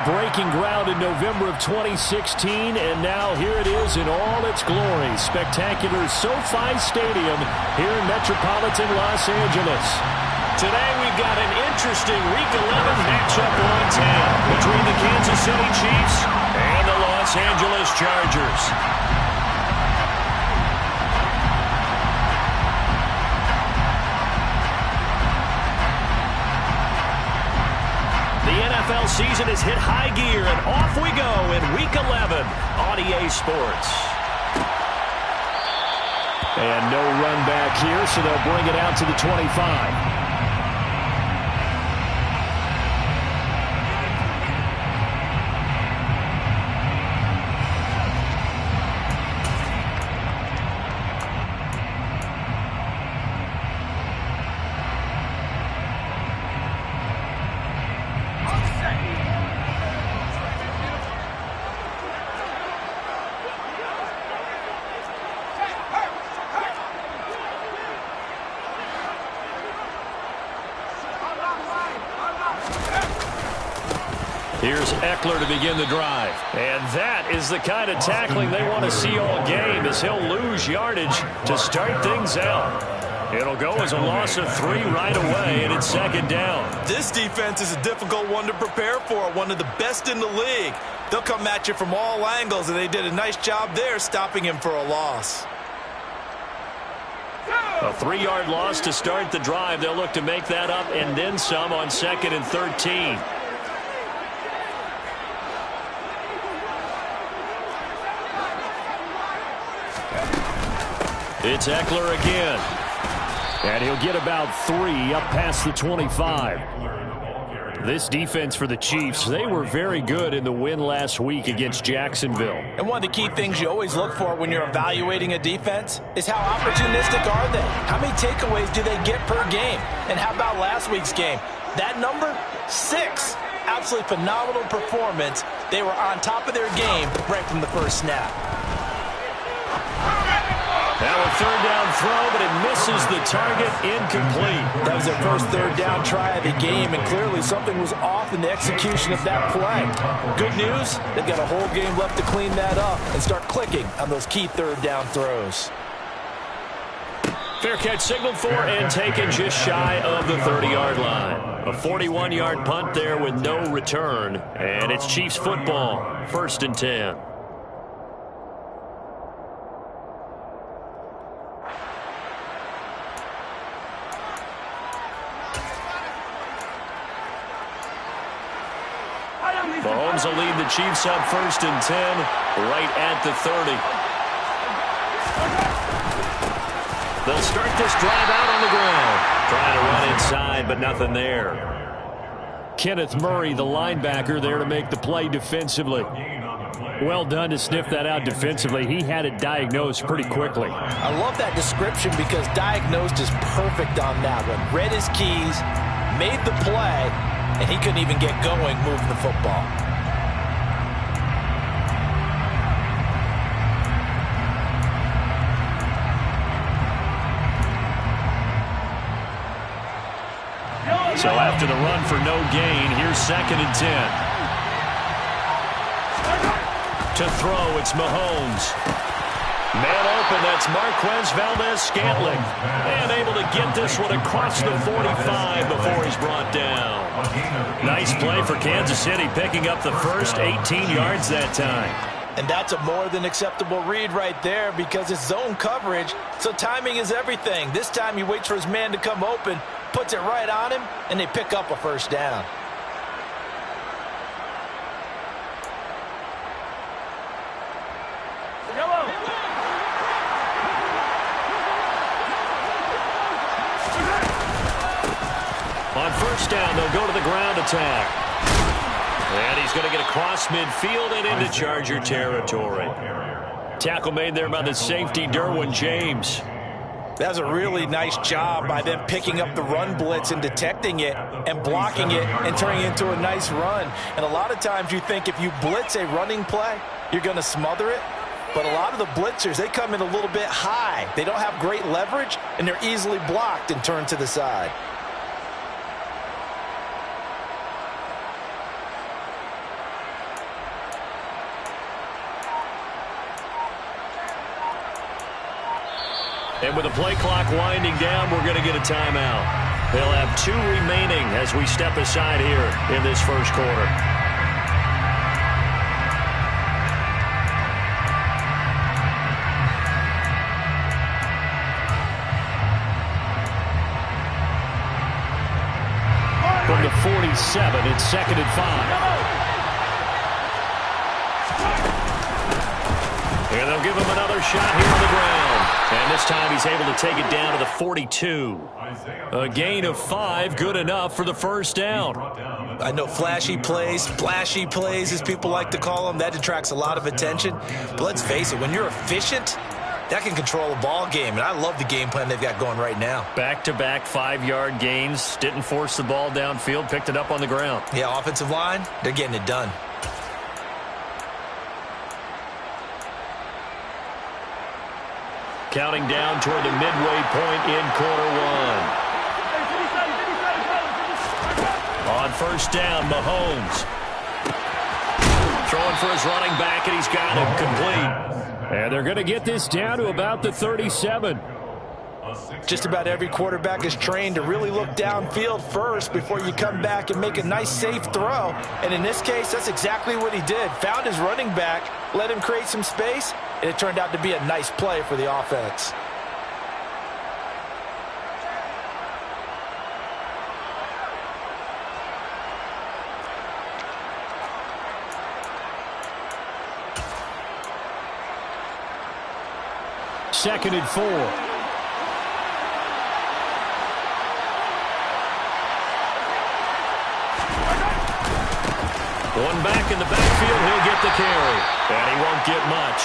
Breaking ground in November of 2016, and now here it is in all its glory. Spectacular SoFi Stadium here in metropolitan Los Angeles. Today we've got an interesting Week 11 matchup on tap between the Kansas City Chiefs and the Los Angeles Chargers. The NFL season has hit high gear, and off we go in Week 11 on EA Sports. And no run back here, so they'll bring it out to the 25. Here's Eckler to begin the drive. And that is the kind of tackling they want to see all game, as he'll lose yardage to start things out. It'll go as a loss of 3 right away, and it's second down. This defense is a difficult one to prepare for, one of the best in the league. They'll come at you from all angles, and they did a nice job there stopping him for a loss. A 3-yard loss to start the drive. They'll look to make that up and then some on 2nd and 13. It's Eckler again. And he'll get about 3 up past the 25. This defense for the Chiefs, they were very good in the win last week against Jacksonville. And one of the key things you always look for when you're evaluating a defense is how opportunistic are they? How many takeaways do they get per game? And how about last week's game? That number, 6. Absolutely phenomenal performance. They were on top of their game right from the first snap. Now a 3rd down throw, but it misses the target, incomplete. That was their first 3rd down try of the game, and clearly something was off in the execution of that play. Good news, they've got a whole game left to clean that up and start clicking on those key 3rd down throws. Fair catch signaled for and taken just shy of the 30-yard line. A 41-yard punt there with no return, and it's Chiefs football, 1st and 10. Mahomes will lead the Chiefs up 1st and 10, right at the 30. They'll start this drive out on the ground. Trying to run inside, but nothing there. Kenneth Murray, the linebacker, there to make the play defensively. Well done to sniff that out defensively. He had it diagnosed pretty quickly. I love that description because diagnosed is perfect on that one. Read his keys, made the play, and he couldn't even get going moving the football. So after the run for no gain, here's 2nd and 10. To throw, it's Mahomes. Man open, that's Marquez Valdez-Scantling. And able to get this one across the 45 before he's brought down. Nice play for Kansas City, picking up the first 18 yards that time. And that's a more than acceptable read right there because it's zone coverage, so timing is everything. This time he waits for his man to come open, puts it right on him, and they pick up a 1st down. On 1st down, they'll go to the ground attack. And he's going to get across midfield and into Charger territory. Tackle made there by the safety, Derwin James. That was a really nice job by them picking up the run blitz and detecting it and blocking it and turning it into a nice run. And a lot of times you think if you blitz a running play, you're going to smother it. But a lot of the blitzers, they come in a little bit high. They don't have great leverage, and they're easily blocked and turned to the side. And with the play clock winding down, we're going to get a timeout. They'll have 2 remaining as we step aside here in this first quarter. From the 47, it's 2nd and 5. And they'll give him another shot here on the ground. And this time he's able to take it down to the 42. A gain of 5, good enough for the first down. I know flashy plays, splashy plays, as people like to call them, that attracts a lot of attention. But let's face it, when you're efficient, that can control a ball game. And I love the game plan they've got going right now. Back-to-back 5-yard gains. Didn't force the ball downfield. Picked it up on the ground. Yeah, offensive line, they're getting it done. Counting down toward the midway point in quarter 1. On first down, Mahomes. Throwing for his running back, and he's got him complete. And they're going to get this down to about the 37. Just about every quarterback is trained to really look downfield first before you come back and make a nice, safe throw. And in this case, that's exactly what he did. Found his running back, let him create some space, and it turned out to be a nice play for the offense. Second and 4. One back in the backfield, he'll get the carry. And he won't get much.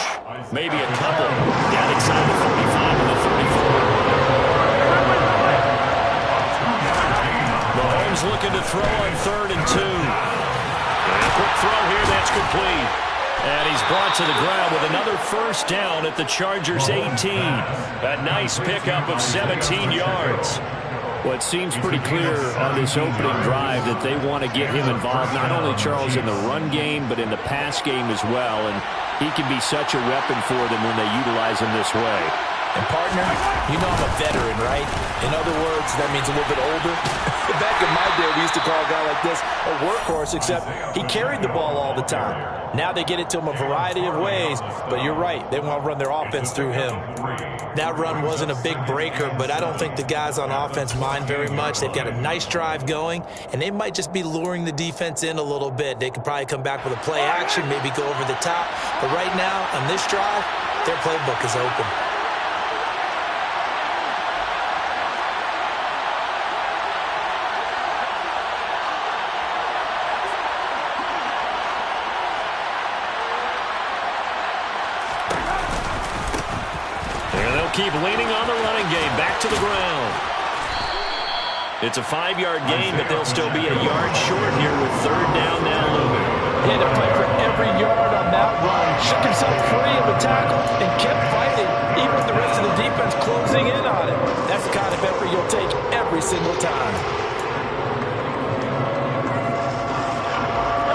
Maybe a couple. Down inside the 45 and the 34. Mahomes looking to throw on 3rd and 2. And a quick throw here, that's complete. And he's brought to the ground with another first down at the Chargers' 18. A nice pickup of 17 yards. Well, it seems pretty clear on this opening drive that they want to get him involved, not only, Charles, in the run game, but in the pass game as well. And he can be such a weapon for them when they utilize him this way. And, partner, you know I'm a veteran, right? In other words, that means a little bit older. Back in my day, we used to call a guy like this a workhorse, except he carried the ball all the time. Now they get it to him a variety of ways, but you're right. They want to run their offense through him. That run wasn't a big breaker, but I don't think the guys on offense mind very much. They've got a nice drive going, and they might just be luring the defense in a little bit. They could probably come back with a play action, maybe go over the top. But right now, on this drive, their playbook is open. Keep leaning on the running game. Back to the ground. It's a 5-yard gain, but they'll still be a yard short here with 3rd down now looming. He had to fight for every yard on that run. Shook himself free of a tackle and kept fighting, even with the rest of the defense closing in on him. That's the kind of effort you'll take every single time.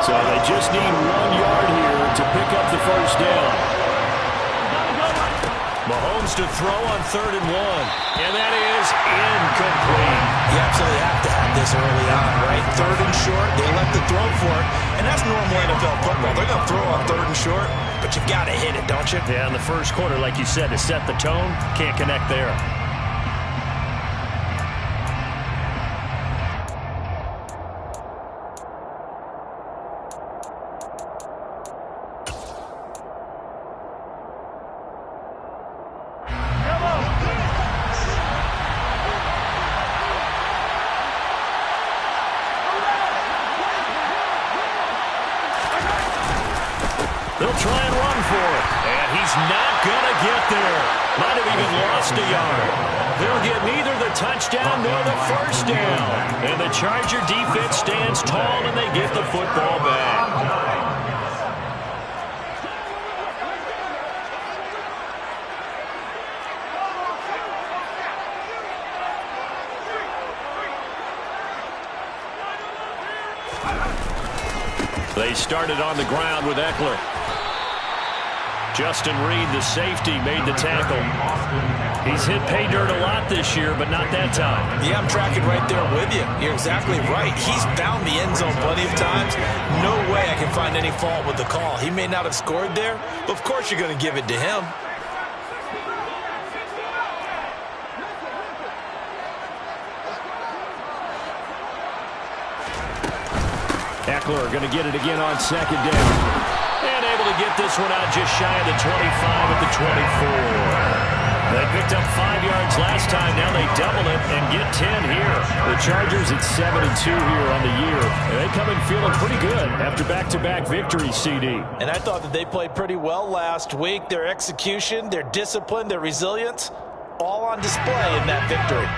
So they just need 1 yard here to pick up the first down. Mahomes to throw on 3rd and 1. And that is incomplete. You absolutely have to have this early on, right? 3rd and short, they elect to throw for it. And that's normal NFL football. They're going to throw on 3rd and short, but you've got to hit it, don't you? Yeah, in the first quarter, like you said, to set the tone, can't connect there. They'll try and run for it. And he's not going to get there. Might have even lost a yard. They'll get neither the touchdown nor the first down. And the Charger defense stands tall and they get the football back. They started on the ground with Eckler. Justin Reed, the safety, made the tackle. He's hit pay dirt a lot this year, but not that time. Yeah, I'm tracking right there with you. You're exactly right. He's found the end zone plenty of times. No way I can find any fault with the call. He may not have scored there, but of course you're going to give it to him. Eckler going to get it again on second down. And able to get this one out just shy of the 25 at the 24. They picked up 5 yards last time. Now they double it and get 10 here. The Chargers at 7-2 here on the year. They come in feeling pretty good after back-to-back victories, CD. And I thought that they played pretty well last week. Their execution, their discipline, their resilience, all on display in that victory.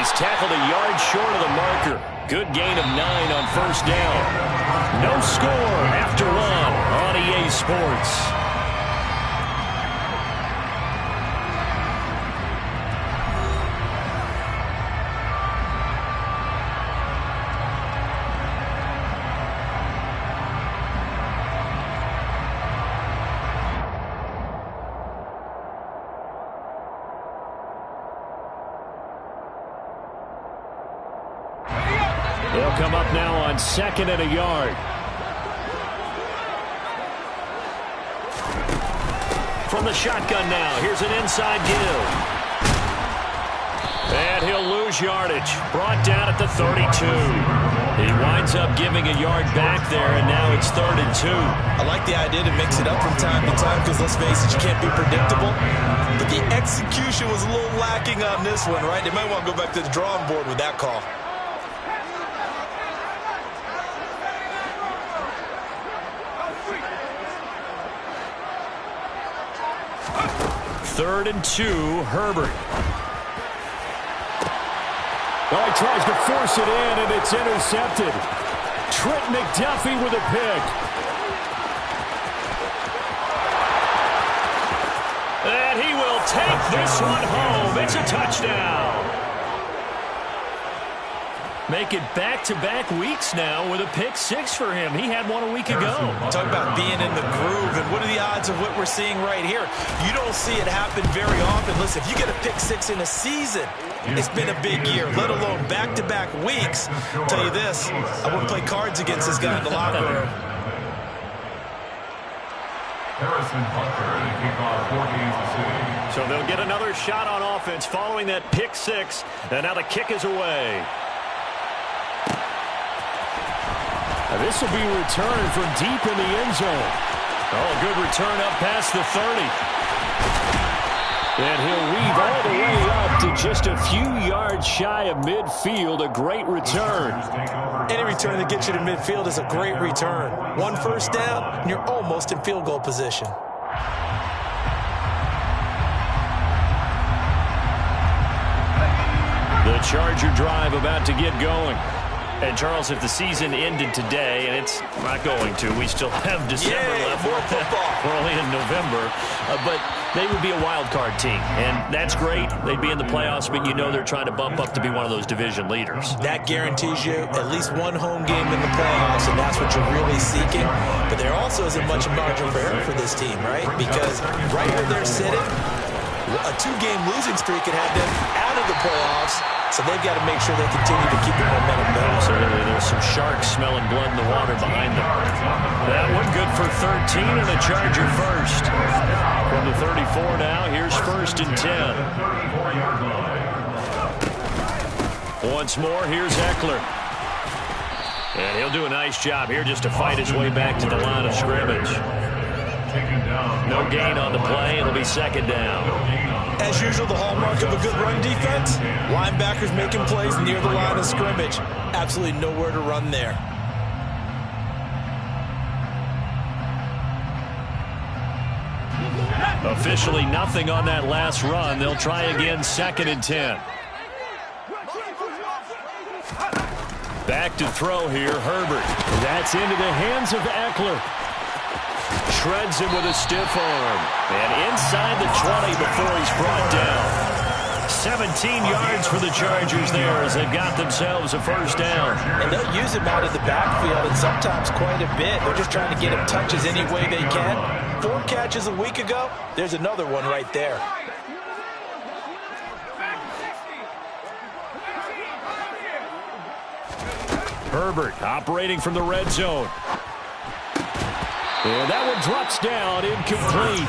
He's tackled a yard short of the marker. Good gain of 9 on first down. No score after 1 on EA Sports. They'll come up now on 2nd and a yard. From the shotgun now, here's an inside give. And he'll lose yardage. Brought down at the 32. He winds up giving a yard back there, and now it's 3rd and 2. I like the idea to mix it up from time to time because, let's face it, you can't be predictable. But the execution was a little lacking on this one, right? They might want to go back to the drawing board with that call. Third and 2, Herbert. Oh, he tries to force it in, and it's intercepted. Trent McDuffie with a pick. And he will take this one home. It's a touchdown. Make it back-to-back weeks now with a pick 6 for him. He had one a week ago. Talk about being in the groove, and what are the odds of what we're seeing right here? You don't see it happen very often. Listen, if you get a pick 6 in a season, it's been a big year, let alone back-to-back weeks. I'll tell you this, I wouldn't play cards against this guy in the locker room. So they'll get another shot on offense following that pick 6, and now the kick is away. This will be returned from deep in the end zone. Oh, good return up past the 30. And he'll weave all the way up to just a few yards shy of midfield. A great return. Any return that gets you to midfield is a great return. 1 first down, and you're almost in field goal position. The Charger drive about to get going. And, Charles, if the season ended today, and it's not going to, we still have December left. More football. We're only in November. But they would be a wild card team, and that's great. They'd be in the playoffs, but you know they're trying to bump up to be one of those division leaders. That guarantees you at least one home game in the playoffs, and that's what you're really seeking. But there also isn't much margin for error for this team, right? Because right where they're sitting, a 2-game losing streak could have them out of the playoffs. So they've got to make sure they continue to keep the momentum going. Absolutely. There's some sharks smelling blood in the water behind them. That one good for 13 and a Charger first. From the 34 now, here's 1st and 10. Once more, here's Eckler. And he'll do a nice job here just to fight his way back to the line of scrimmage. No gain on the play. It'll be 2nd down. As usual, the hallmark of a good run defense, linebackers making plays near the line of scrimmage. Absolutely nowhere to run there. Officially nothing on that last run. They'll try again, 2nd and 10. Back to throw here, Herbert. That's into the hands of Eckler. shreds him with a stiff arm. And inside the 20 before he's brought down. 17 yards for the Chargers there as they've got themselves a first down. And they'll use him out of the backfield, and sometimes quite a bit. They're just trying to get him touches any way they can. 4 catches a week ago. There's another one right there. Herbert operating from the red zone. And that one drops down, incomplete.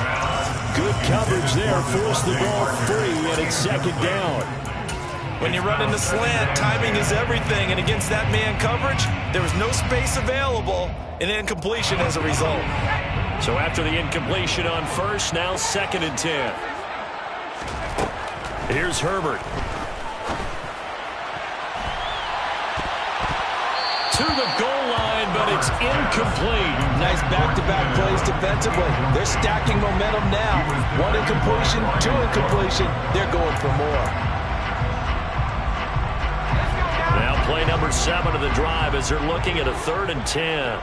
Good coverage there, forced the ball free, and it's second down. When you run in the slant, timing is everything, and against that man coverage, there was no space available, and incompletion as a result. So after the incompletion on first, now 2nd and 10. Here's Herbert. To the goal line, but it's incomplete. Nice back-to-back plays defensively. They're stacking momentum now. 1 incompletion, 2 incompletion. They're going for more. Now play number 7 of the drive as they're looking at a 3rd and 10.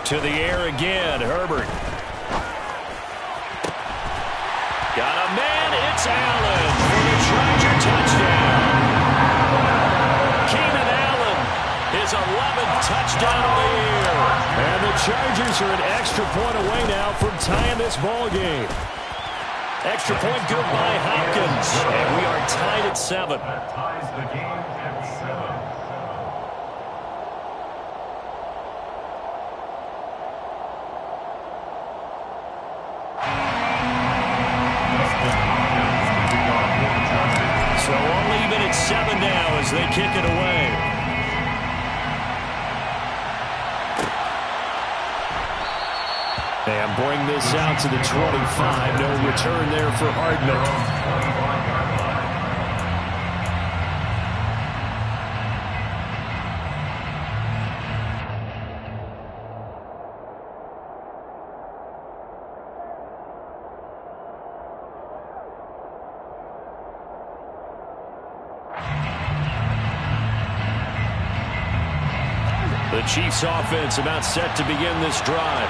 To the air again, Herbert. Got a man, it's Allen for the Charger touchdown. Keenan Allen, his 11th touchdown of the year. And the Chargers are an extra point away now from tying this ball game. Extra point good by Hopkins, and we are tied at 7. So we'll leave it at 7 now as they kick it away. And bring this out to the 25. No return there for Hardman. The Chiefs offense about set to begin this drive.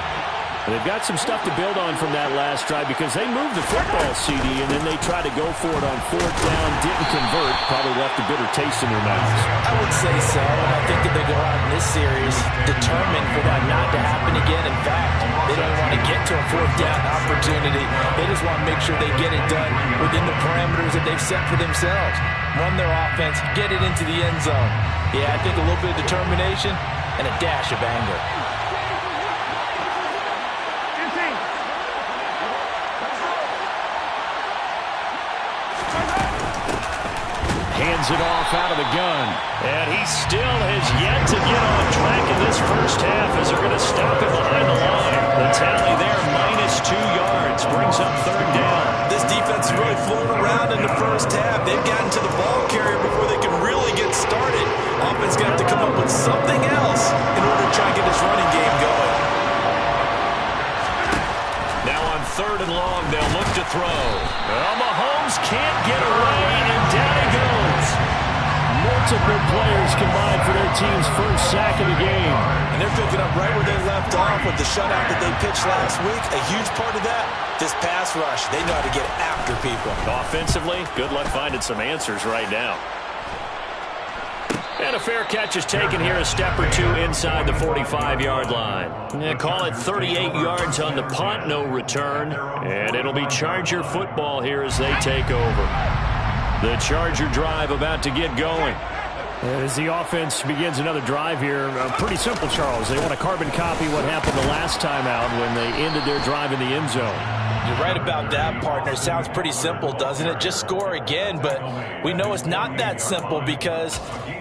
They've got some stuff to build on from that last drive because they moved the football, CD, and then they tried to go for it on 4th down, didn't convert, probably left a bitter taste in their mouths. I would say so, and I think that they go out in this series determined for that not to happen again. In fact, they don't want to get to a 4th down opportunity. They just want to make sure they get it done within the parameters that they've set for themselves. Run their offense, get it into the end zone. Yeah, I think a little bit of determination and a dash of anger. Hands it off out of the gun. And he still has yet to get on track in this first half as they're going to stop him behind the line. The tally there, -2 yards, brings up 3rd down. This defense has really flown around in the first half. They've gotten to the ball carrier before they can really get started. Offense going to have to come up with something else in order to try and get this running game going. Now on 3rd and long, they'll look to throw. Well, Mahomes can't get away, and down he goes. Multiple players combined for their team's first sack of the game. And they're picking up right where they left off with the shutout that they pitched last week. A huge part of that, this pass rush. They know how to get after people. Offensively, good luck finding some answers right now. And a fair catch is taken here, a step or 2 inside the 45-yard line. Yeah, call it 38 yards on the punt, no return. And it'll be Charger football here as they take over. The Charger drive about to get going. As the offense begins another drive here, pretty simple, Charles. They want to carbon copy what happened the last time out when they ended their drive in the end zone. You're right about that, partner. Sounds pretty simple, doesn't it? Just score again, but we know it's not that simple because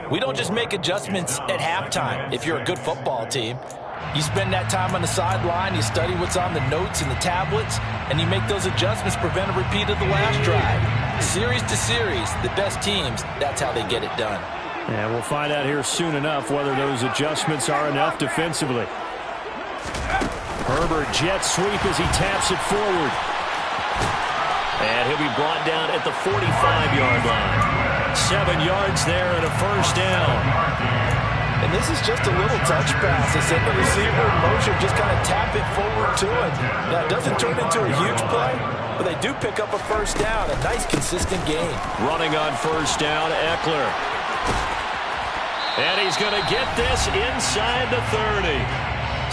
we don't just make adjustments at halftime if you're a good football team. You spend that time on the sideline, you study what's on the notes and the tablets, and you make those adjustments, prevent a repeat of the last drive. Series to series, the best teams, that's how they get it done. And we'll find out here soon enough whether those adjustments are enough defensively. Herbert jet sweep as he taps it forward. And he'll be brought down at the 45-yard line. 7 yards there and a first down. And this is just a little touch pass. They send the receiver in motion, just kind of tap it forward to it. Now, it doesn't turn into a huge play, but they do pick up a first down. A nice, consistent gain. Running on first down, Eckler. And he's going to get this inside the 30.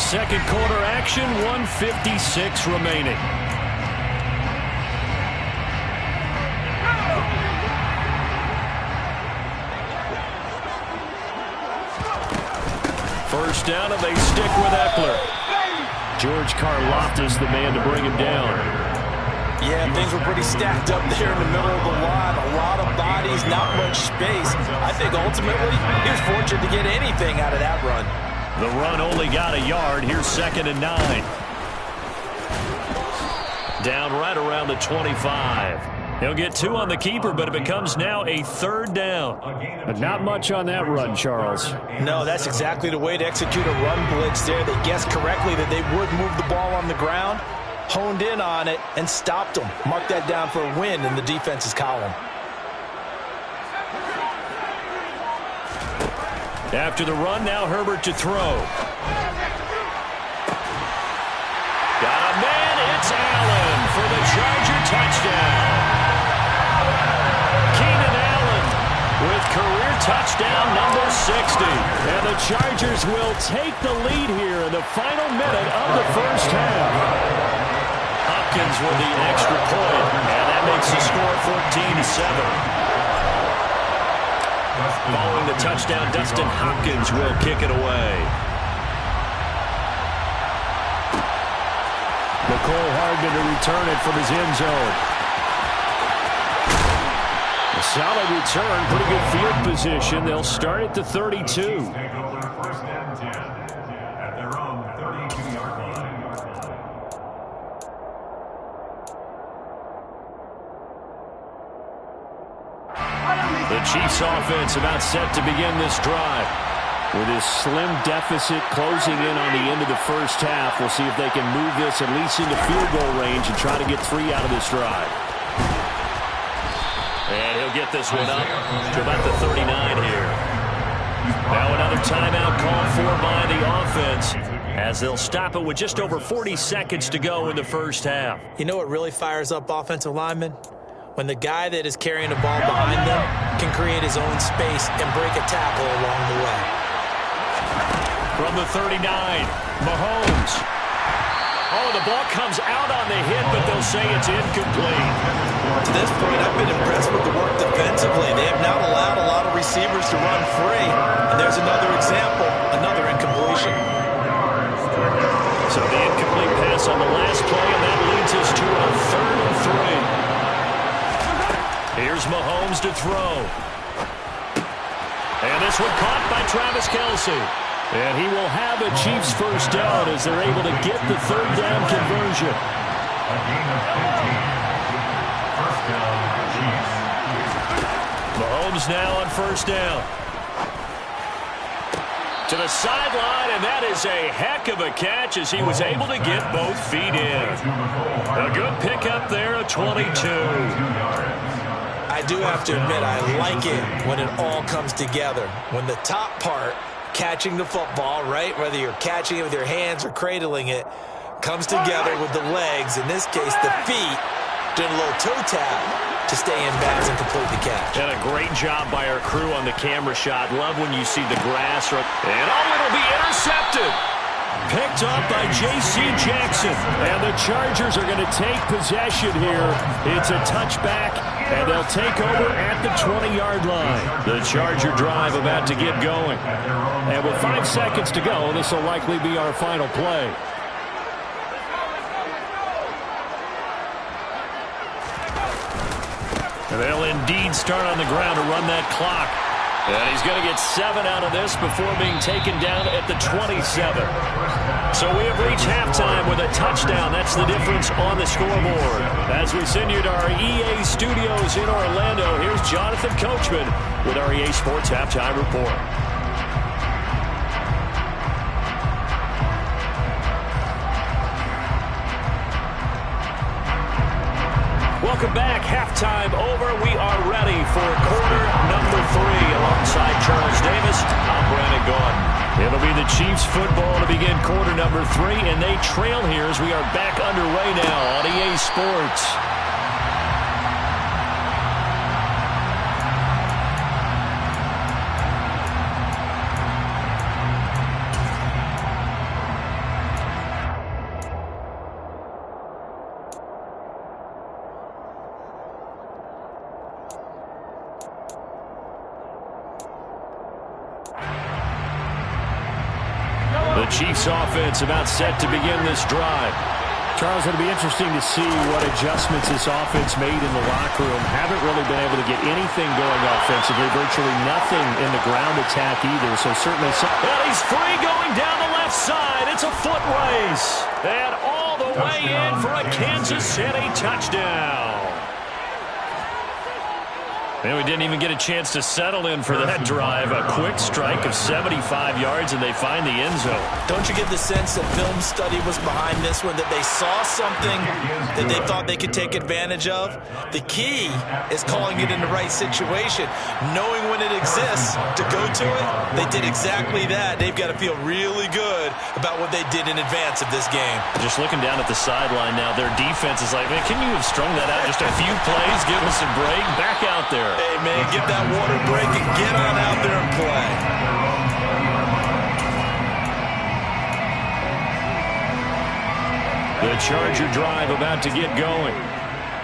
Second quarter action, 1:56 remaining. First down, and they stick with Eckler. George Karlaftis, the man to bring him down. Yeah, things were pretty stacked up there in the middle of the line. A lot of bodies, not much space. I think ultimately he was fortunate to get anything out of that run. The run only got a yard. Here's 2nd and 9. Down right around the 25. He'll get 2 on the keeper, but it becomes now a 3rd down. But not much on that run, Charles. No, that's exactly the way to execute a run blitz there. They guessed correctly that they would move the ball on the ground, honed in on it, and stopped them. Mark that down for a win in the defense's column. After the run, now Herbert to throw. Got a man, it's Allen for the Charger touchdown. Keenan Allen with career touchdown number 60. And the Chargers will take the lead here in the final minute of the first half. Hopkins with the extra point, and that makes the score 14-7. Following the touchdown, Dustin Hopkins will kick it away. Nicole Hardman to return it from his end zone. A solid return, pretty good field position. They'll start at the 32. The Chiefs offense about set to begin this drive. With his slim deficit closing in on the end of the first half, we'll see if they can move this at least into field goal range and try to get 3 out of this drive. And he'll get this one up to about the 39 here. Now another timeout called for by the offense as they'll stop it with just over 40 seconds to go in the first half. You know what really fires up offensive linemen? When the guy that is carrying the ball behind them can create his own space and break a tackle along the way. From the 39, Mahomes. Oh, the ball comes out on the hit, but they'll say it's incomplete. To this point, I've been impressed with the work defensively. They have not allowed a lot of receivers to run free. And there's another example, another incompletion. So the incomplete pass on the last play, and that leads us to a 3rd and 3. Here's Mahomes to throw. And this one caught by Travis Kelce. And he will have a Chiefs first down as they're able to get the 3rd down conversion. Mahomes now on first down. To the sideline, and that is a heck of a catch as he was able to get both feet in. A good pickup there, a 22. I do have to admit, I like it when it all comes together. When the top part, catching the football, right, whether you're catching it with your hands or cradling it, comes together with the legs, in this case the feet, doing a little toe tap to stay in bounds and complete the catch. And a great job by our crew on the camera shot. Love when you see the grass. And oh, it'll be intercepted. Picked up by J.C. Jackson. And the Chargers are going to take possession here. It's a touchback, and they'll take over at the 20-yard line. The Charger drive about to get going. And with 5 seconds to go, this will likely be our final play. And they'll indeed start on the ground to run that clock. And he's going to get 7 out of this before being taken down at the 27. So we have reached halftime with a touchdown. That's the difference on the scoreboard. As we send you to our EA studios in Orlando, here's Jonathan Coachman with our EA Sports Halftime Report. Welcome back. Halftime over. We are ready for quarter number 3. Alongside Charles Davis, I'm Brandon Gaudin. It'll be the Chiefs football to begin quarter number 3, and they trail here as we are back underway now on EA Sports. The Chiefs offense about set to begin this drive. Charles, it'll be interesting to see what adjustments this offense made in the locker room. Haven't really been able to get anything going offensively. Virtually nothing in the ground attack either. So certainly some... And he's free going down the left side. It's a foot race. And all the way in for a Kansas City touchdown. And we didn't even get a chance to settle in for that drive. A quick strike of 75 yards, and they find the end zone. Don't you get the sense that film study was behind this one, that they saw something that they thought they could take advantage of? The key is calling it in the right situation, knowing when it exists to go to it. They did exactly that. They've got to feel really good about what they did in advance of this game. Just looking down at the sideline now, their defense is like, man, can you have strung that out just a few plays, give us a break, back out there. Hey, man, get that water break and get on out there and play. The Charger drive about to get going.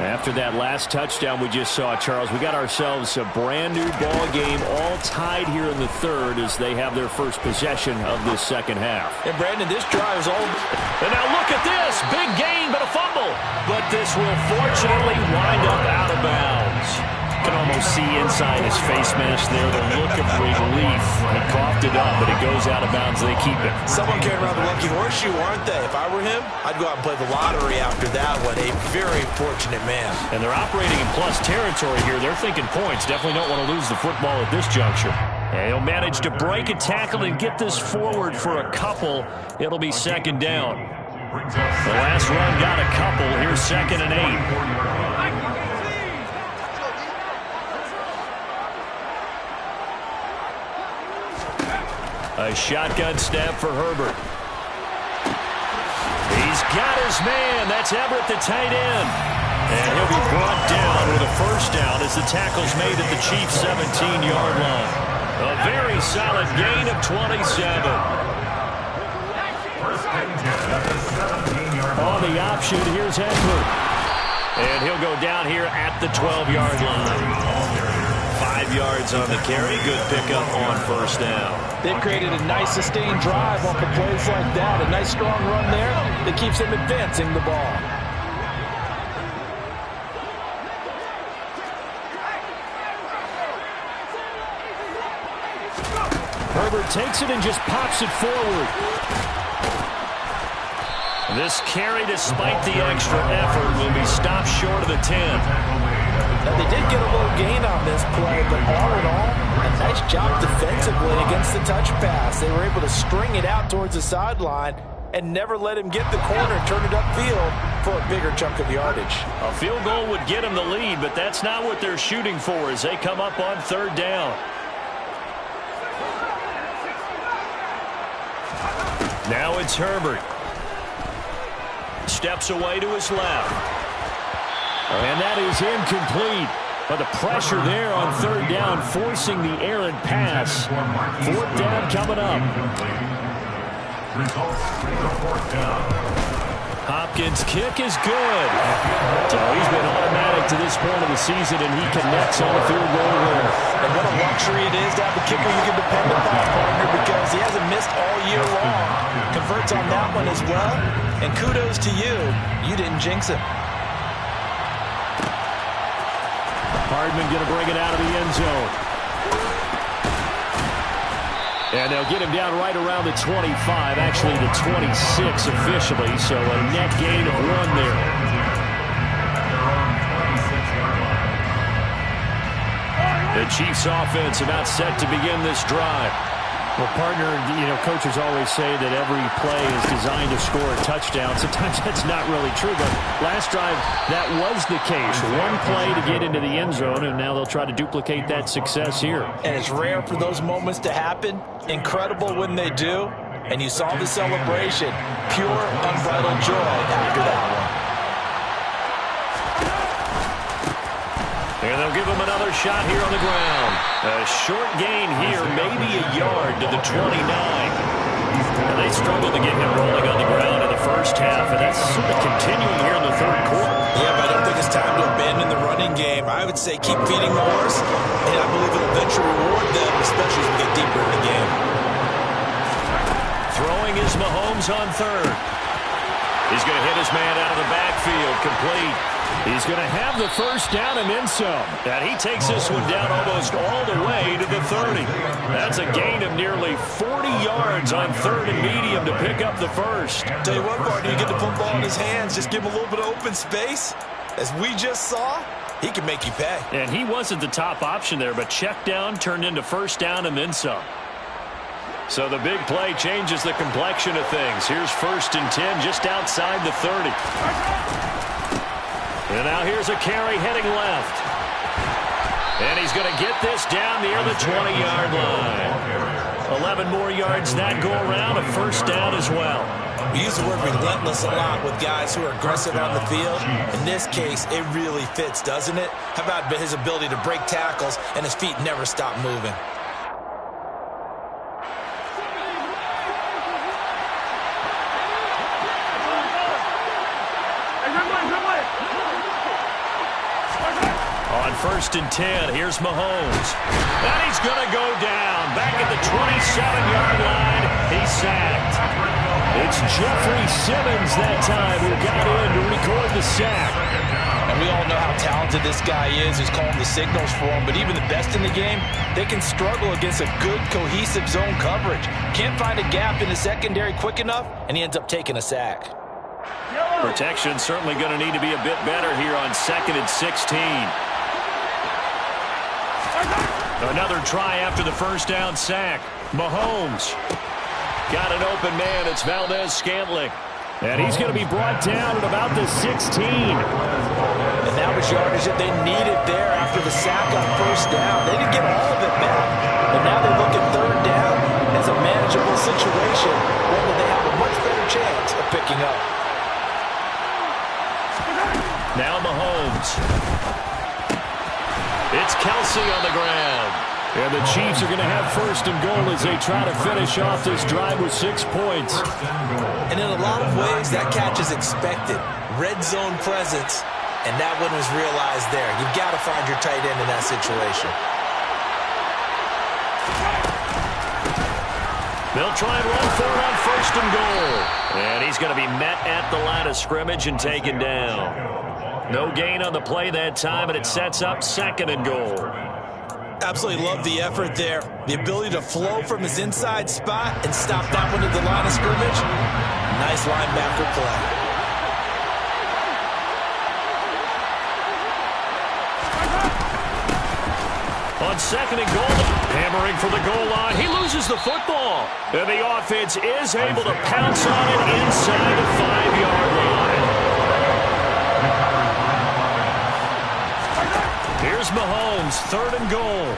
After that last touchdown we just saw, Charles, we got ourselves a brand new ball game, all tied here in the third as they have their first possession of this second half. And Brandon, this drive is all... And now look at this. Big gain, but a fumble. But this will fortunately wind up out of bounds. You can almost see inside his face mask there the look of relief. He coughed it up, but it goes out of bounds. They keep it. Someone carrying around the lucky horseshoe, aren't they? If I were him, I'd go out and play the lottery after that one. A very fortunate man. And they're operating in plus territory here. They're thinking points. Definitely don't want to lose the football at this juncture. And he'll manage to break a tackle and get this forward for a couple. It'll be second down. The last run got a couple. Here's 2nd and 8. A shotgun snap for Herbert. He's got his man. That's Everett, the tight end. And he'll be brought down with a first down as the tackle's made at the Chiefs' 17-yard line. A very solid gain of 27. On the option, here's Eckler. And he'll go down here at the 12-yard line. 5 yards on the carry. Good pickup on first down. They've created a nice sustained drive off of plays like that. A nice strong run there that keeps them advancing the ball. Herbert takes it and just pops it forward. This carry, despite the extra effort, will be stopped short of the 10. Now, they did get a little gain on this play, but all in all, a nice job defensively against the touch pass. They were able to string it out towards the sideline and never let him get the corner and turn it upfield for a bigger chunk of yardage. A field goal would get him the lead, but that's not what they're shooting for as they come up on third down. Now it's Herbert. Steps away to his left. And that is incomplete. But the pressure there on third down, forcing the errant pass. Fourth down coming up. Hopkins' kick is good. So he's been automatic to this point of the season, and he connects on the field goal winner. And what a luxury it is to have a kicker you can depend upon, partner, because he hasn't missed all year long. Converts on that one as well. And kudos to you. You didn't jinx it. Hardman going to bring it out of the end zone. And they'll get him down right around the 25, actually the 26 officially, so a net gain of 1 there. The Chiefs offense about set to begin this drive. Well, partner, coaches always say that every play is designed to score a touchdown. Sometimes that's not really true, but last drive, that was the case. One play to get into the end zone, and now they'll try to duplicate that success here. And it's rare for those moments to happen. Incredible when they do. And you saw the celebration. Pure, unbridled joy after that one. And they'll give him another shot here on the ground. A short gain here, maybe a yard to the 29. And they struggled to get him rolling on the ground in the first half, and that's sort of continuing here in the third quarter. Yeah, but I don't think it's time to abandon the running game. I would say keep feeding the horse, and I believe it'll eventually reward them, especially as we get deeper in the game. Throwing is Mahomes on third. He's going to hit his man out of the backfield, complete. He's going to have the first down and then some. And he takes this one down almost all the way to the 30. That's a gain of nearly 40 yards on third and medium to pick up the first. Tell you what, partner, you get the football in his hands, just give him a little bit of open space. As we just saw, he can make you pay. And he wasn't the top option there, but check down turned into first down and then some. So the big play changes the complexion of things. Here's 1st and 10 just outside the 30. And now here's a carry heading left. And he's going to get this down near the 20-yard line. 11 more yards that go around, a first down as well. We use the word relentless a lot with guys who are aggressive on the field. In this case, it really fits, doesn't it? How about his ability to break tackles and his feet never stop moving? On 1st and 10, here's Mahomes. And he's going to go down. Back at the 27-yard line, he's sacked. It's Jeffrey Simmons that time who got in to record the sack. And we all know how talented this guy is, who's calling the signals for him. But even the best in the game, they can struggle against a good, cohesive zone coverage. Can't find a gap in the secondary quick enough, and he ends up taking a sack. Protection certainly going to need to be a bit better here on 2nd and 16. Another try after the first down sack. Mahomes got an open man. It's Valdez-Scantling. And he's going to be brought down at about the 16. And that was yardage that they needed there after the sack on first down. They didn't get all of it back. But now they look at third down as a manageable situation, one that they have a much better chance of picking up. Now Mahomes. It's Kelsey on the ground. And the Chiefs are going to have 1st and goal as they try to finish off this drive with 6 points. And in a lot of ways, that catch is expected. Red zone presence, and that one was realized there. You've got to find your tight end in that situation. They'll try and run for it on 1st and goal. And he's going to be met at the line of scrimmage and taken down. No gain on the play that time, and it sets up 2nd and goal. Absolutely love the effort there. The ability to flow from his inside spot and stop that one at the line of scrimmage. Nice linebacker play. On 2nd and goal, hammering for the goal line. He loses the football. And the offense is able to pounce on it inside the 5-yard line. Here's Mahomes, 3rd and goal.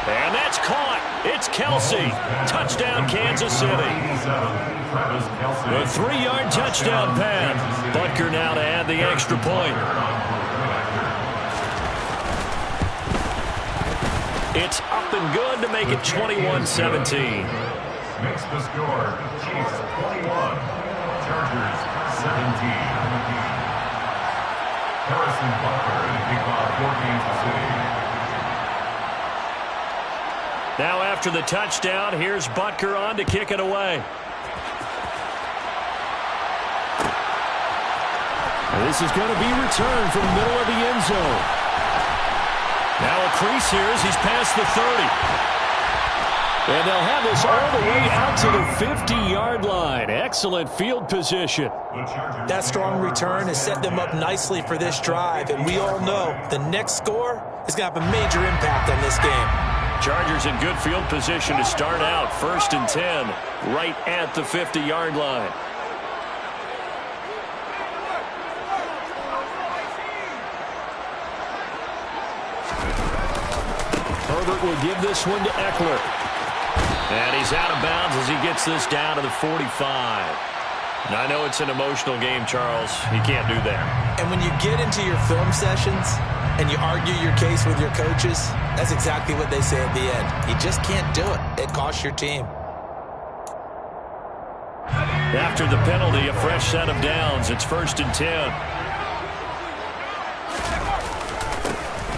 And that's caught. It's Kelsey. Touchdown, Kansas City. A 3-yard touchdown pass. Butker now to add the extra point. It's up and good to make it 21-17. Makes the score Chiefs 21, Chargers 17. Harrison Butker to kick off for Kansas City. Now after the touchdown, here's Butker on to kick it away. This is going to be returned from the middle of the end zone. Now a crease here as he's past the 30. And they'll have this all the way out to the 50-yard line. Excellent field position. That strong return has set them up nicely for this drive, and we all know the next score is going to have a major impact on this game. Chargers in good field position to start out. 1st and 10, right at the 50-yard line. Herbert will give this one to Eckler. And he's out of bounds as he gets this down to the 45. And I know it's an emotional game, Charles. You can't do that. And when you get into your film sessions and you argue your case with your coaches, that's exactly what they say at the end. You just can't do it. It costs your team. After the penalty, a fresh set of downs. It's 1st and 10.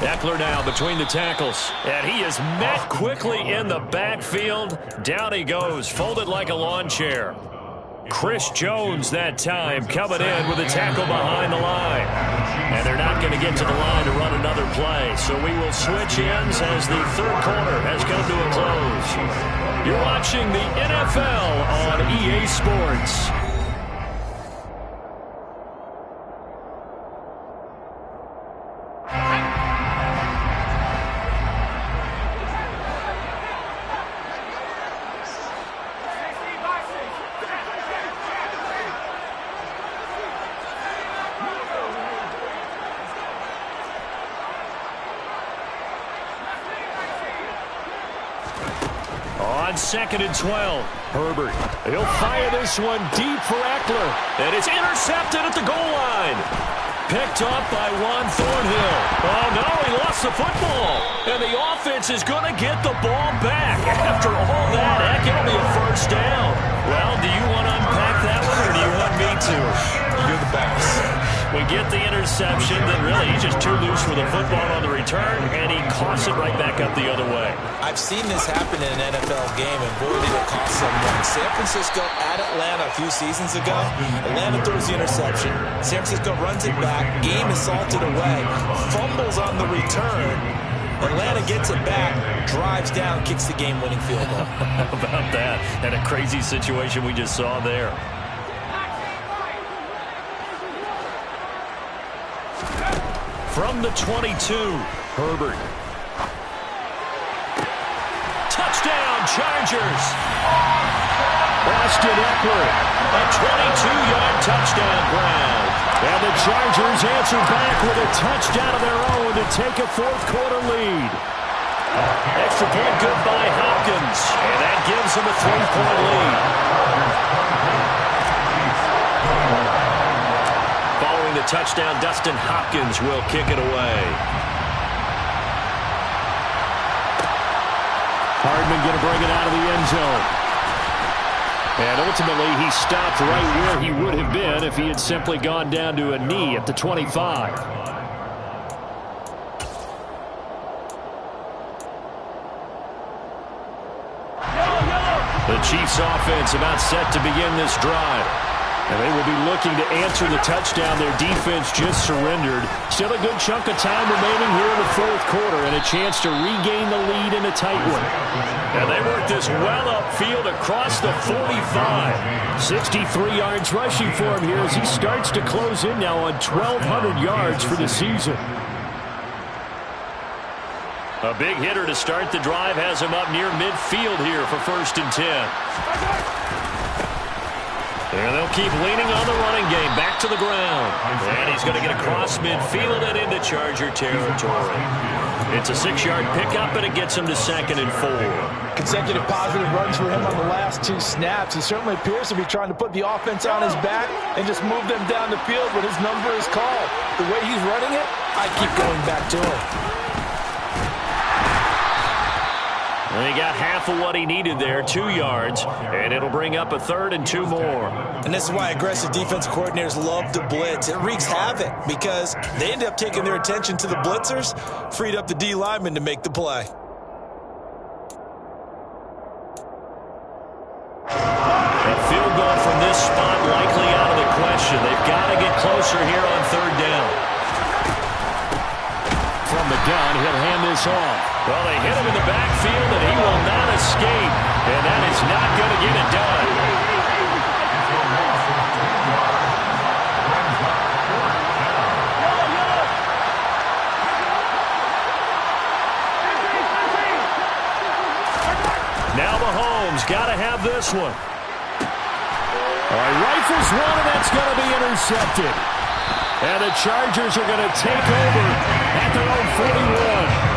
Eckler now between the tackles. And he is met quickly in the backfield. Down he goes, folded like a lawn chair. Chris Jones that time coming in with a tackle behind the line. And they're not going to get to the line to run another play. So we will switch ends as the 3rd quarter has come to a close. You're watching the NFL on EA Sports. On 2nd and 12, Herbert. He'll fire this one deep for Eckler. And it's intercepted at the goal line. Picked up by Juan Thornhill. Oh, no, he lost the football. And the offense is going to get the ball back. After all that, heck, it'll be a 1st down. Well, do you want to unpack that one, or do you want me to? You're the boss. We get the interception, then really he's just too loose for the football on the return, and he coughs it right back up the other way. I've seen this happen in an NFL game, and boy, did it cost someone. San Francisco at Atlanta a few seasons ago. Atlanta throws the interception. San Francisco runs it back. Game is salted away. Fumbles on the return. Atlanta gets it back, drives down, kicks the game-winning field goal. How about that? And a crazy situation we just saw there. From the 22, Herbert. Touchdown, Chargers. Austin Eckler. A 22-yard touchdown grab. And the Chargers answer back with a touchdown of their own to take a 4th quarter lead. Extra point good by Hopkins. And that gives them a 3-point lead. Following the touchdown, Dustin Hopkins will kick it away. Hardman going to bring it out of the end zone. And ultimately, he stopped right where he would have been if he had simply gone down to a knee at the 25. The Chiefs offense about set to begin this drive. And they will be looking to answer the touchdown their defense just surrendered. Still a good chunk of time remaining here in the 4th quarter and a chance to regain the lead in a tight one. And they work this well upfield across the 45. 63 yards rushing for him here as he starts to close in now on 1,200 yards for the season. A big hitter to start the drive has him up near midfield here for 1st and 10. And they'll keep leaning on the running game. Back to the ground. And he's going to get across midfield and into Charger territory. It's a 6-yard pickup, and it gets him to 2nd and 4. Consecutive positive runs for him on the last 2 snaps. He certainly appears to be trying to put the offense on his back and just move them down the field when his number is called. The way he's running it, I keep going back to him. And he got half of what he needed there, 2 yards, and it'll bring up a 3rd and 2 more. And this is why aggressive defense coordinators love to blitz. It wreaks havoc because they end up taking their attention to the blitzers, freed up the D lineman to make the play. A field goal from this spot likely out of the question. They've got to get closer here on 3rd down. From the gun. He'll hand this off. Well, they hit him in the backfield, and he will not escape. And that is not going to get it done. Now Mahomes got to have this one. All right, rifles one, and that's going to be intercepted. And the Chargers are going to take over at their own 41.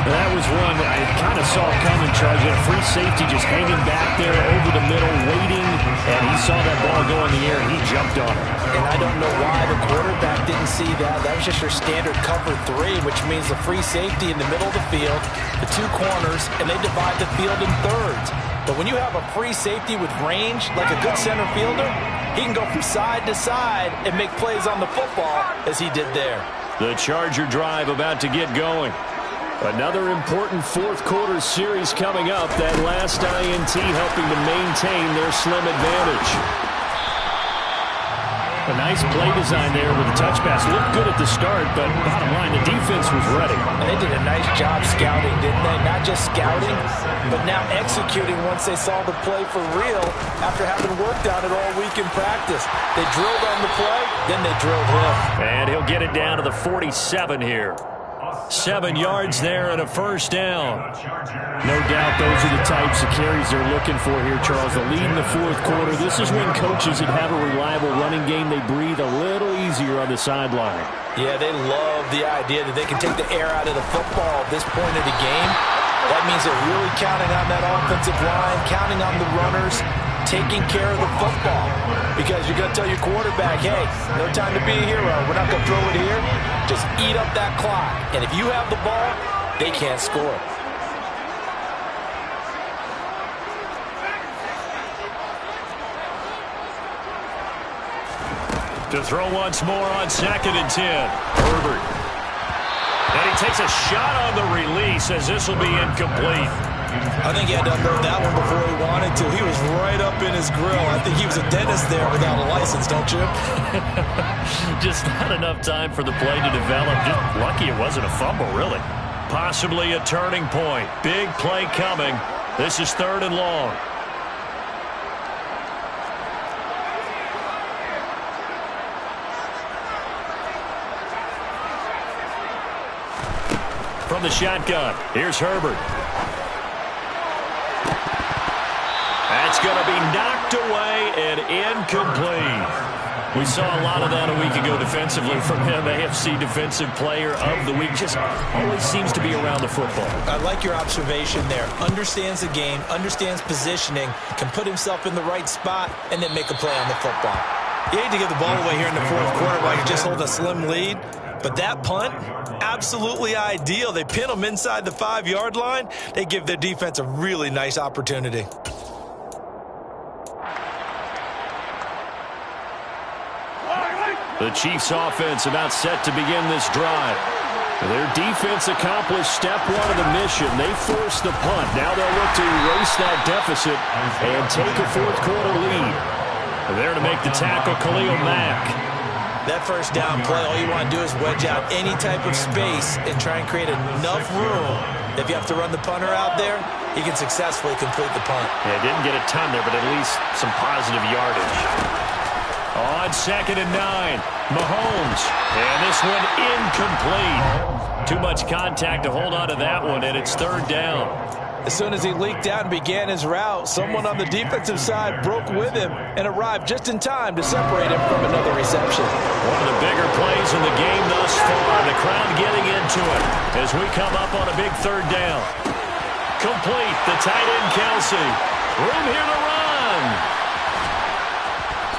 That was one that I kind of saw coming, Charles. You had a free safety just hanging back there over the middle, waiting, and he saw that ball go in the air, and he jumped on it. And I don't know why the quarterback didn't see that. That was just your standard cover 3, which means the free safety in the middle of the field, the 2 corners, and they divide the field in thirds. But when you have a free safety with range, like a good center fielder, he can go from side to side and make plays on the football as he did there. The Charger drive about to get going. Another important fourth-quarter series coming up. That last INT helping to maintain their slim advantage. A nice play design there with the touch pass. Looked good at the start, but bottom line, the defense was ready. And they did a nice job scouting, didn't they? Not just scouting, but now executing once they saw the play for real after having worked on it all week in practice. They drilled on the play, then they drilled him. And he'll get it down to the 47 here. 7 yards there and a first down. No doubt those are the types of carries they're looking for here, Charles. The lead in the fourth quarter. This is when coaches that have a reliable running game, they breathe a little easier on the sideline. Yeah, they love the idea that they can take the air out of the football at this point of the game. That means they're really counting on that offensive line, counting on the runners, taking care of the football. Because you're going to tell your quarterback, hey, no time to be a hero. We're not going to throw it here. Just eat up that clock. And if you have the ball, they can't score. To throw once more on 2nd and 10. Herbert. And he takes a shot on the release as this will be incomplete. I think he had to unload that one before he wanted to. He was right up in his grill. I think he was a dentist there without a license, don't you? Just not enough time for the play to develop. Just lucky it wasn't a fumble, really. Possibly a turning point. Big play coming. This is 3rd and long. From the shotgun, here's Herbert. That's going to be knocked away and incomplete. We saw a lot of that a week ago defensively from him. AFC Defensive Player of the Week. Just always seems to be around the football. I like your observation there. Understands the game, understands positioning, can put himself in the right spot, and then make a play on the football. You hate to give the ball away here in the fourth quarter while you're just holding a slim lead. But that punt, absolutely ideal. They pin them inside the 5-yard line. They give their defense a really nice opportunity. The Chiefs offense about set to begin this drive. Their defense accomplished step 1 of the mission. They forced the punt. Now they'll look to erase that deficit and take a fourth quarter lead. There to make the tackle, Khalil Mack. That first down play, all you want to do is wedge out any type of space and try and create enough room. If you have to run the punter out there, he can successfully complete the punt. Yeah, didn't get a ton there, but at least some positive yardage. On 2nd and 9, Mahomes. And this one incomplete. Too much contact to hold on to that one, and it's 3rd down. As soon as he leaked out and began his route, someone on the defensive side broke with him and arrived just in time to separate him from another reception. One of the bigger plays in the game thus far. The crowd getting into it as we come up on a big 3rd down. Complete. The tight end, Kelsey. Room here to run.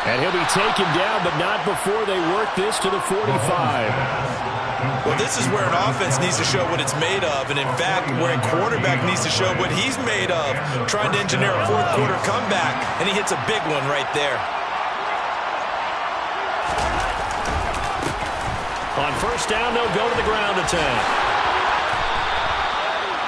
And he'll be taken down, but not before they work this to the 45. Well, this is where an offense needs to show what it's made of, and in fact, where a quarterback needs to show what he's made of, trying to engineer a fourth quarter comeback, and he hits a big one right there. On 1st down, they'll go to the ground attack.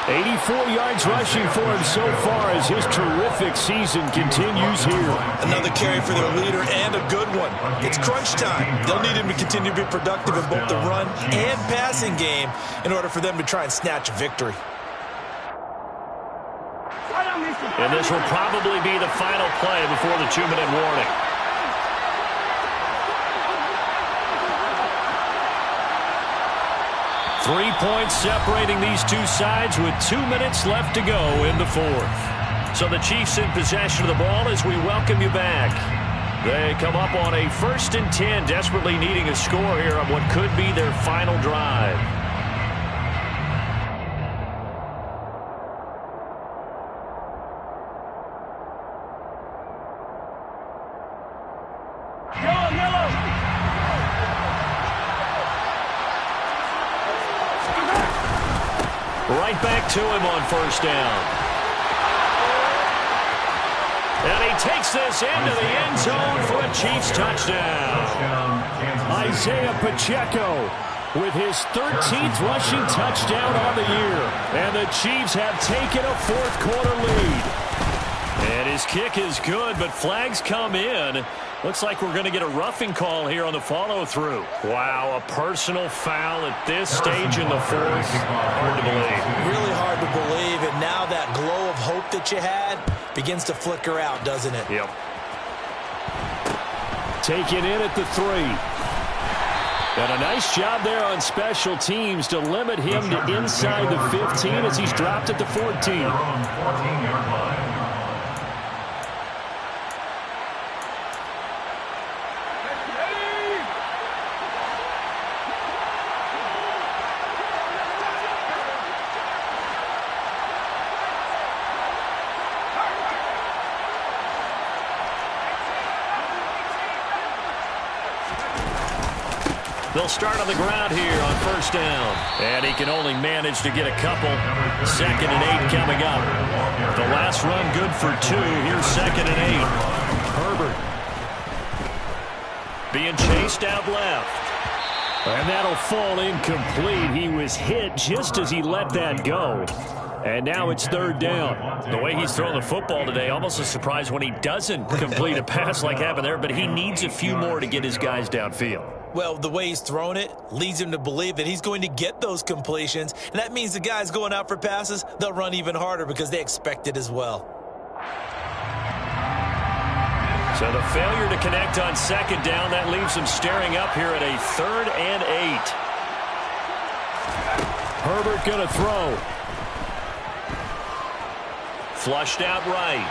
84 yards rushing for him so far as his terrific season continues here. Another carry for their leader and a good one. It's crunch time. They'll need him to continue to be productive in both the run and passing game in order for them to try and snatch a victory. And this will probably be the final play before the 2-minute warning. Three points separating these two sides with 2 minutes left to go in the fourth. So the Chiefs in possession of the ball as we welcome you back. They come up on a 1st and 10, desperately needing a score here on what could be their final drive. Right back to him on 1st down. And he takes this into the end zone for a Chiefs touchdown. Isaiah Pacheco with his 13th rushing touchdown on the year. And the Chiefs have taken a fourth-quarter lead. And his kick is good, but flags come in. Looks like we're going to get a roughing call here on the follow-through. Wow, a personal foul at this stage in the fourth. Hard to believe. Really hard to believe, and now that glow of hope that you had begins to flicker out, doesn't it? Yep. Taken in at the 3. And a nice job there on special teams to limit him to inside the 15 as he's dropped at the 14. 14-yard line. They'll start on the ground here on 1st down. And he can only manage to get a couple. 2nd and 8 coming up. The last run good for 2. Here's 2nd and 8. Herbert. Being chased out left. And that'll fall incomplete. He was hit just as he let that go. And now it's 3rd down. The way he's thrown the football today, almost a surprise when he doesn't complete a pass like happened there, but he needs a few more to get his guys downfield. Well, the way he's thrown it leads him to believe that he's going to get those completions, and that means the guys going out for passes, they'll run even harder because they expect it as well. So the failure to connect on 2nd down, that leaves him staring up here at a 3rd and 8. Herbert going to throw. Flushed out right.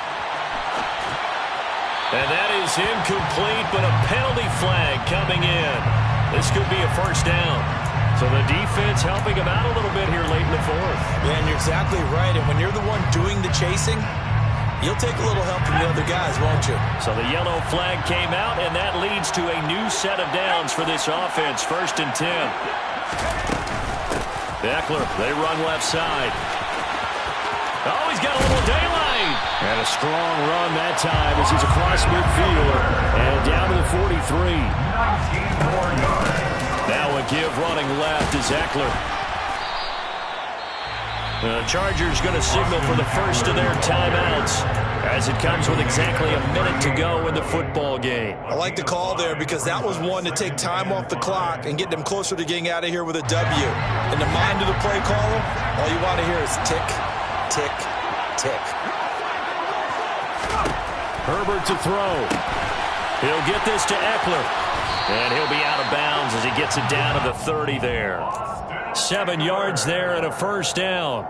And that is incomplete, but a penalty flag coming in. This could be a 1st down. So the defense helping him out a little bit here late in the fourth. Yeah, and you're exactly right. And when you're the one doing the chasing, you'll take a little help from the other guys, won't you? So the yellow flag came out, and that leads to a new set of downs for this offense. 1st and 10. Eckler, they run left side. Oh, he's got a little daylight. And a strong run that time as he's across midfield and down to the 43. 94 yards. Now a give running left is Eckler. The Chargers going to signal for the first of their timeouts as it comes with exactly a minute to go in the football game. I like the call there because that was one to take time off the clock and get them closer to getting out of here with a W. In the mind of the play caller, all you want to hear is tick, tick, tick. Herbert to throw. He'll get this to Eckler. And he'll be out of bounds as he gets it down to the 30 there. 7 yards there and a 1st down.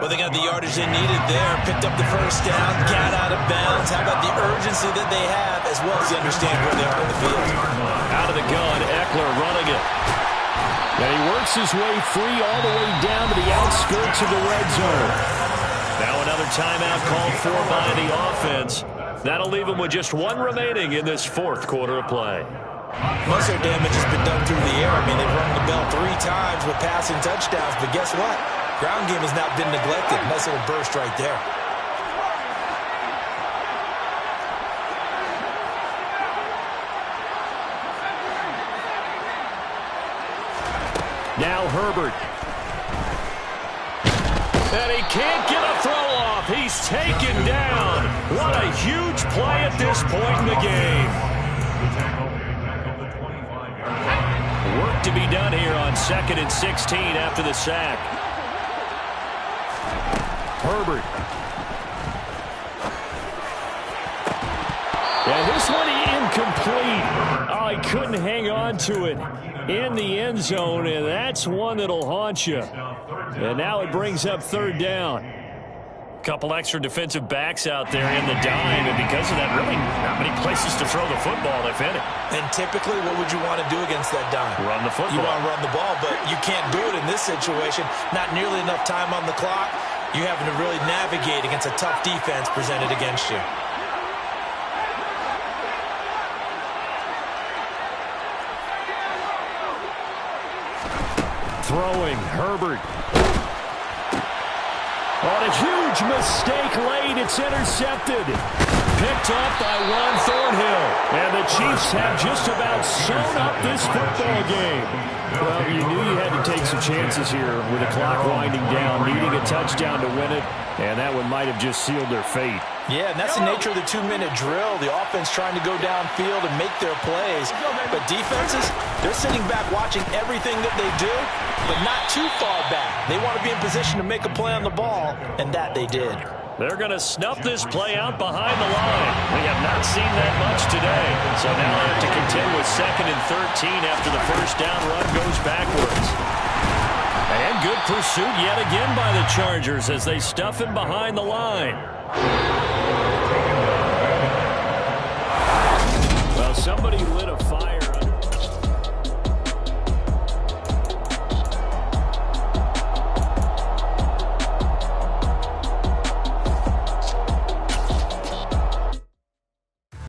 Well, they got the yardage they needed there. Picked up the 1st down, got out of bounds. How about the urgency that they have as well as they understand where they are on the field? Out of the gun, Eckler running it. And he works his way free all the way down to the outskirts of the red zone. Now another timeout called for by the offense. That'll leave them with just 1 remaining in this 4th quarter of play. Most of their damage has been done through the air. I mean, they've rung the bell 3 times with passing touchdowns, but guess what? Ground game has not been neglected. Nice little burst right there. Now Herbert. And he can't get a throw off. He's taken down. What a huge play at this point in the game. Work to be done here on 2nd and 16 after the sack. Herbert. And this one incomplete. Oh, he couldn't hang on to it in the end zone, and that's one that'll haunt you. And now it brings up 3rd down. Couple extra defensive backs out there in the dime, and because of that, really not many places to throw the football, if any. And typically, what would you want to do against that dime? Run the football. You want to run the ball, but you can't do it in this situation. Not nearly enough time on the clock. You're having to really navigate against a tough defense presented against you. Throwing, Herbert. On a huge mistake late, it's intercepted. Picked up by Ron Thornhill. And the Chiefs have just about sewn up this football game. Well, you knew you had to take some chances here with the clock winding down, needing a touchdown to win it, and that one might have just sealed their fate. Yeah, and that's the nature of the 2-minute drill. The offense trying to go downfield and make their plays. But defenses, they're sitting back watching everything that they do, but not too far back. They want to be in position to make a play on the ball, and that they did. They're going to snuff this play out behind the line. We have not seen that much today. So now they have to contend with 2nd and 13 after the first down run goes backwards. And good pursuit yet again by the Chargers as they stuff him behind the line. Well, somebody lit a fire.